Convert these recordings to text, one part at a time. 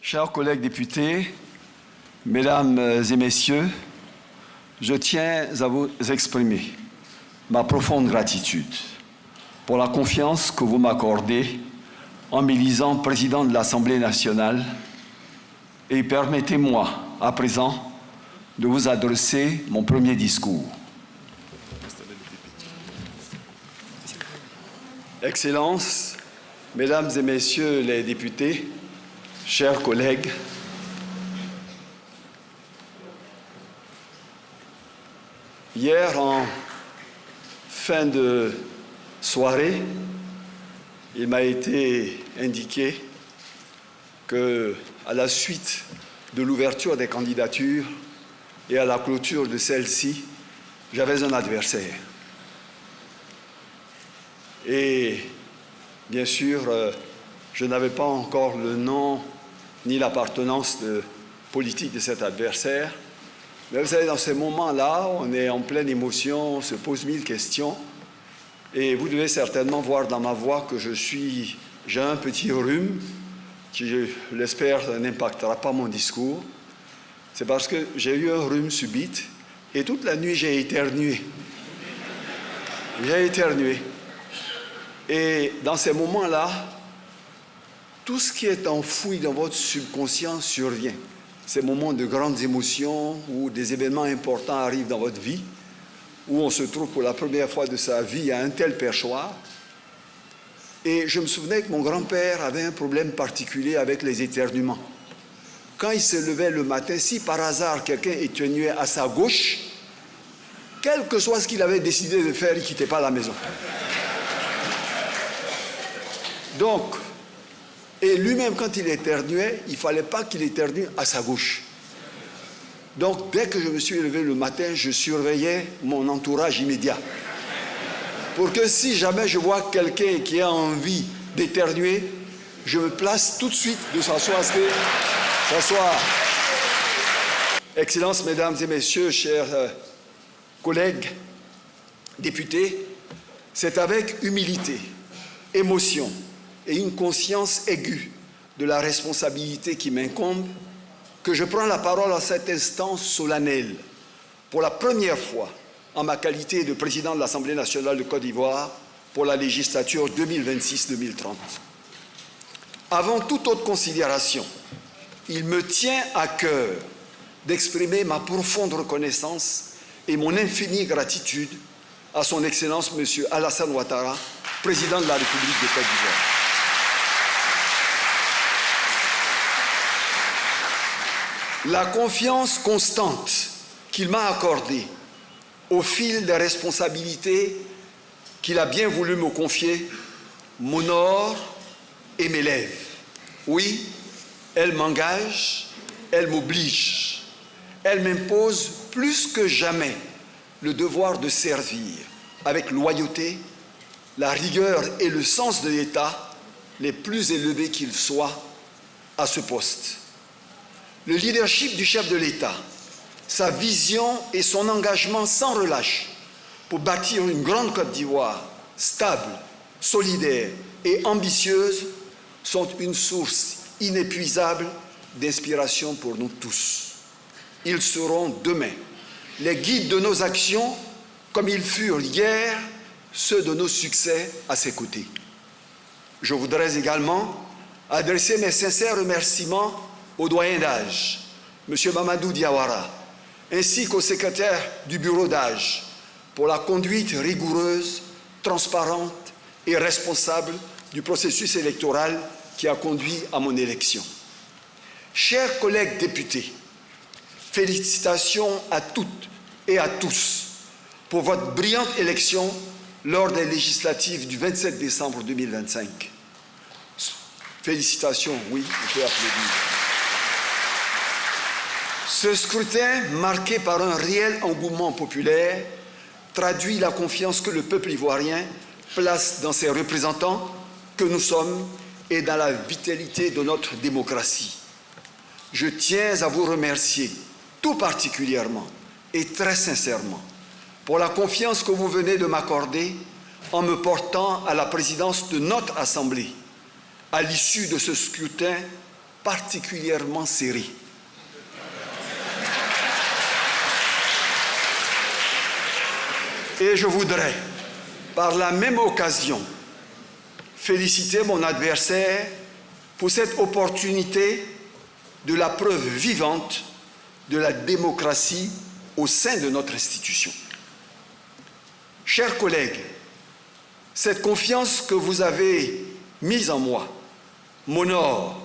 Chers collègues députés, mesdames et messieurs, je tiens à vous exprimer ma profonde gratitude pour la confiance que vous m'accordez en m'élisant président de l'Assemblée nationale et permettez-moi à présent de vous adresser mon premier discours. Excellences, mesdames et messieurs les députés, chers collègues, hier, en fin de soirée, il m'a été indiqué que, à la suite de l'ouverture des candidatures et à la clôture de celle-ci, j'avais un adversaire. Et bien sûr, je n'avais pas encore le nom ni l'appartenance politique de cet adversaire. Mais vous savez, dans ces moments-là, on est en pleine émotion, on se pose mille questions. Et vous devez certainement voir dans ma voix que j'ai un petit rhume qui, je l'espère, n'impactera pas mon discours. C'est parce que j'ai eu un rhume subite et toute la nuit, j'ai éternué. J'ai éternué. Et dans ces moments-là, tout ce qui est enfoui dans votre subconscient survient. Ces moments de grandes émotions où des événements importants arrivent dans votre vie, où on se trouve pour la première fois de sa vie à un tel perchoir. Et je me souvenais que mon grand-père avait un problème particulier avec les éternuements. Quand il se levait le matin, si par hasard quelqu'un éternuait à sa gauche, quel que soit ce qu'il avait décidé de faire, il ne quittait pas la maison. Donc, et lui-même, quand il éternuait, il ne fallait pas qu'il éternue à sa gauche. Donc, dès que je me suis levé le matin, je surveillais mon entourage immédiat. Pour que si jamais je vois quelqu'un qui a envie d'éternuer, je me place tout de suite de s'asseoir. S'asseoir. Excellences, mesdames et messieurs, chers collègues députés, c'est avec humilité, émotion, et une conscience aiguë de la responsabilité qui m'incombe, que je prends la parole à cet instant solennel, pour la première fois en ma qualité de président de l'Assemblée nationale de Côte d'Ivoire pour la législature 2026-2030. Avant toute autre considération, il me tient à cœur d'exprimer ma profonde reconnaissance et mon infinie gratitude à son Excellence M. Alassane Ouattara, président de la République de Côte d'Ivoire. La confiance constante qu'il m'a accordée au fil des responsabilités qu'il a bien voulu me confier m'honore et m'élève. Oui, elle m'engage, elle m'oblige, elle m'impose plus que jamais le devoir de servir avec loyauté, la rigueur et le sens de l'État les plus élevés qu'ils soient à ce poste. Le leadership du chef de l'État, sa vision et son engagement sans relâche pour bâtir une grande Côte d'Ivoire stable, solidaire et ambitieuse sont une source inépuisable d'inspiration pour nous tous. Ils seront demain les guides de nos actions comme ils furent hier ceux de nos succès à ses côtés. Je voudrais également adresser mes sincères remerciements au doyen d'âge, M. Mamadou Diawara, ainsi qu'au secrétaire du bureau d'âge pour la conduite rigoureuse, transparente et responsable du processus électoral qui a conduit à mon élection. Chers collègues députés, félicitations à toutes et à tous pour votre brillante élection lors des législatives du 27 décembre 2025. Félicitations, oui, on peut applaudir. Ce scrutin, marqué par un réel engouement populaire, traduit la confiance que le peuple ivoirien place dans ses représentants que nous sommes et dans la vitalité de notre démocratie. Je tiens à vous remercier tout particulièrement et très sincèrement pour la confiance que vous venez de m'accorder en me portant à la présidence de notre Assemblée à l'issue de ce scrutin particulièrement serré. Et je voudrais, par la même occasion, féliciter mon adversaire pour cette opportunité de la preuve vivante de la démocratie au sein de notre institution. Chers collègues, cette confiance que vous avez mise en moi m'honore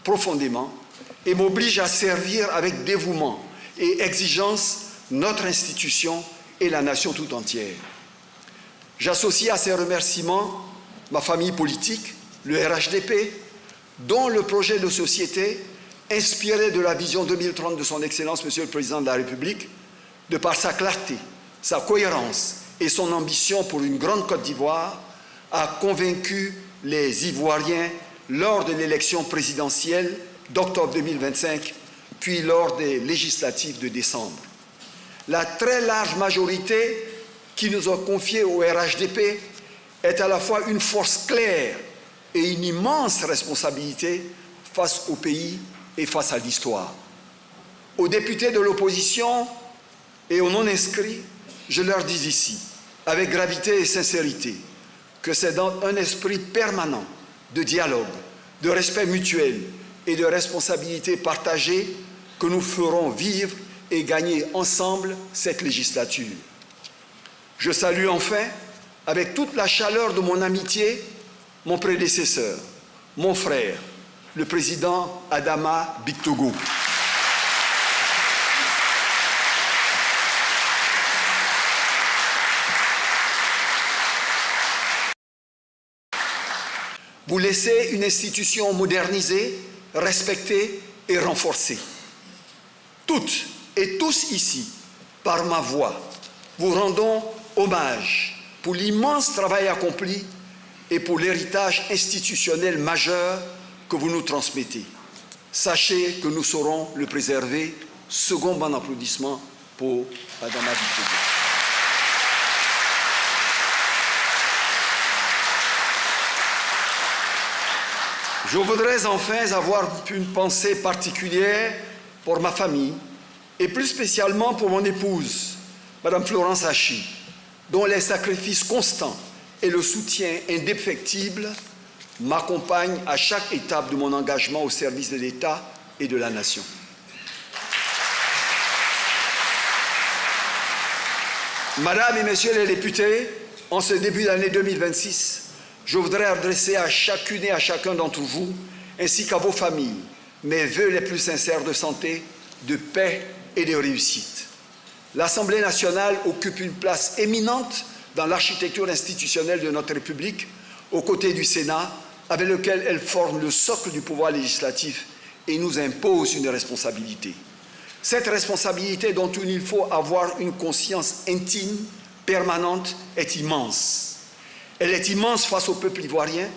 profondément et m'oblige à servir avec dévouement et exigence notre institution et la nation tout entière. J'associe à ces remerciements ma famille politique, le RHDP, dont le projet de société, inspiré de la vision 2030 de son Excellence, Monsieur le Président de la République, de par sa clarté, sa cohérence et son ambition pour une grande Côte d'Ivoire, a convaincu les Ivoiriens lors de l'élection présidentielle d'octobre 2025, puis lors des législatives de décembre. La très large majorité qui nous a confié au RHDP est à la fois une force claire et une immense responsabilité face au pays et face à l'histoire. Aux députés de l'opposition et aux non-inscrits, je leur dis ici, avec gravité et sincérité, que c'est dans un esprit permanent de dialogue, de respect mutuel et de responsabilité partagée que nous ferons vivre et gagner ensemble cette législature. Je salue enfin, avec toute la chaleur de mon amitié, mon prédécesseur, mon frère, le président Adama Bictogo. Vous laissez une institution modernisée, respectée et renforcée. Toutes et tous ici, par ma voix, vous rendons hommage pour l'immense travail accompli et pour l'héritage institutionnel majeur que vous nous transmettez. Sachez que nous saurons le préserver. Second bon applaudissement pour Adama Bictogo. Je voudrais enfin avoir une pensée particulière pour ma famille et plus spécialement pour mon épouse, Madame Florence Hachi, dont les sacrifices constants et le soutien indéfectible m'accompagnent à chaque étape de mon engagement au service de l'État et de la nation. Madame et Messieurs les députés, en ce début d'année 2026, je voudrais adresser à chacune et à chacun d'entre vous, ainsi qu'à vos familles, mes vœux les plus sincères de santé, de paix et de réussite. L'Assemblée nationale occupe une place éminente dans l'architecture institutionnelle de notre République, aux côtés du Sénat, avec lequel elle forme le socle du pouvoir législatif et nous impose une responsabilité. Cette responsabilité dont il faut avoir une conscience intime, permanente, est immense. Elle est immense face au peuple ivoirien,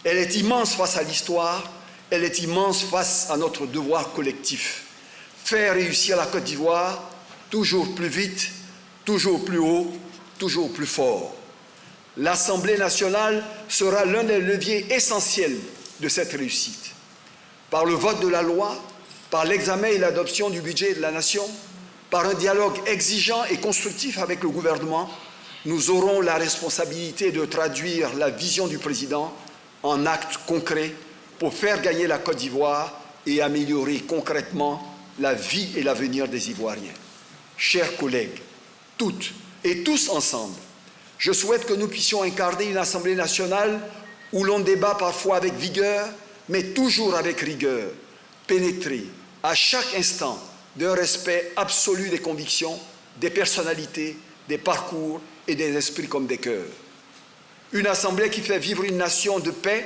elle est immense face à l'histoire, elle est immense face à notre devoir collectif. Faire réussir la Côte d'Ivoire toujours plus vite, toujours plus haut, toujours plus fort. L'Assemblée nationale sera l'un des leviers essentiels de cette réussite. Par le vote de la loi, par l'examen et l'adoption du budget de la nation, par un dialogue exigeant et constructif avec le gouvernement, nous aurons la responsabilité de traduire la vision du président en actes concrets pour faire gagner la Côte d'Ivoire et améliorer concrètement la vie et l'avenir des Ivoiriens. Chers collègues, toutes et tous ensemble, je souhaite que nous puissions incarner une Assemblée nationale où l'on débat parfois avec vigueur, mais toujours avec rigueur, pénétrée à chaque instant d'un respect absolu des convictions, des personnalités, des parcours et des esprits comme des cœurs. Une assemblée qui fait vivre une nation de paix,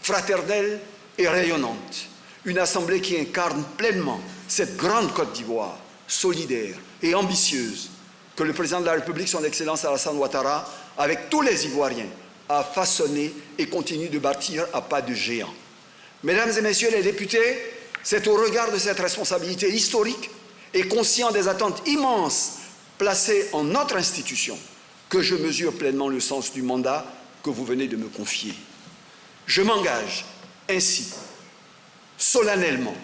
fraternelle et rayonnante. Une assemblée qui incarne pleinement cette grande Côte d'Ivoire, solidaire et ambitieuse, que le président de la République, son Excellence Alassane Ouattara, avec tous les Ivoiriens, a façonné et continue de bâtir à pas de géant. Mesdames et Messieurs les députés, c'est au regard de cette responsabilité historique et conscient des attentes immenses placées en notre institution que je mesure pleinement le sens du mandat que vous venez de me confier. Je m'engage ainsi, solennellement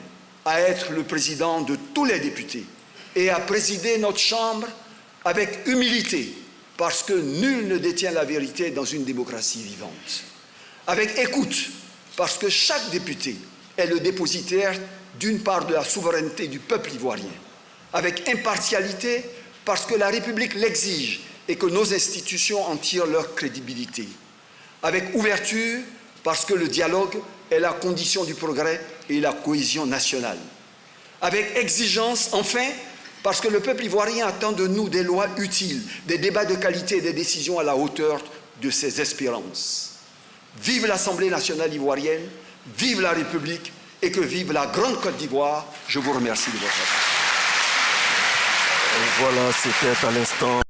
à être le président de tous les députés et à présider notre Chambre avec humilité, parce que nul ne détient la vérité dans une démocratie vivante. Avec écoute, parce que chaque député est le dépositaire d'une part de la souveraineté du peuple ivoirien. Avec impartialité, parce que la République l'exige et que nos institutions en tirent leur crédibilité. Avec ouverture, parce que le dialogue est la condition du progrès et la cohésion nationale. Avec exigence, enfin, parce que le peuple ivoirien attend de nous des lois utiles, des débats de qualité et des décisions à la hauteur de ses espérances. Vive l'Assemblée nationale ivoirienne, vive la République et que vive la Grande Côte d'Ivoire. Je vous remercie de votre attention. Voilà, c'était à l'instant